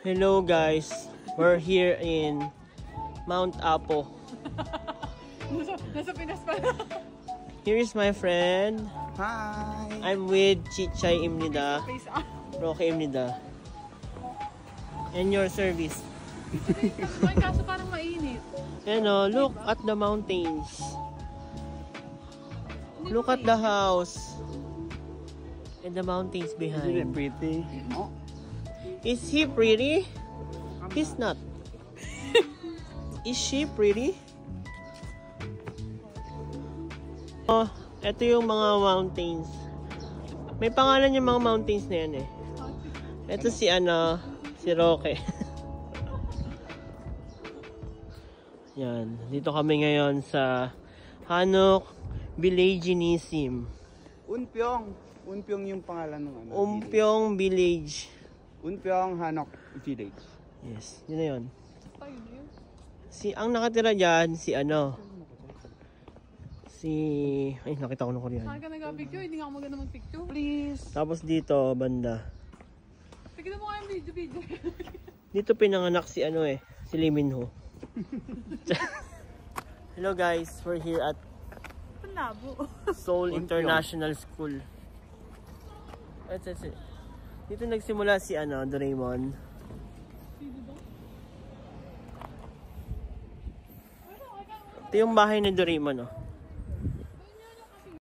Hello guys, we're here in Mount Apo. Nasa Pinas pala. Here is my friend. Hi! I'm with Chichay Imnida, Face up. Roque Imnida. And your service. May kaso parang mainit. And look at the mountains. Look at the house. And the mountains Isn't it behind. pretty? Oh. Is he pretty? He's not. Is she pretty? Oh, ito yung mga mountains. May pangalan yung mga mountains na yan eh. Ito si si Roque. Yan, dito kami ngayon sa Hanok Villagenism. Unpyong. Unpyong yung pangalan ng ano. Umpyong Village. Unpyong Hanok Village. Yes, yun na yun. Ang nakatira dyan, si ay, nakita ko na Korean. Saan ka nag-picture? Hindi nga ako maganda mag-picture. Please! Tapos dito, banda. Tignan mo nga yung video. Dito pinanganak si si Lee Min Ho. Hello guys, we're here at Panlabo. Seoul International School. Dito nagsimula si Doraemon. Ito yung bahay ni Doraemon, oh.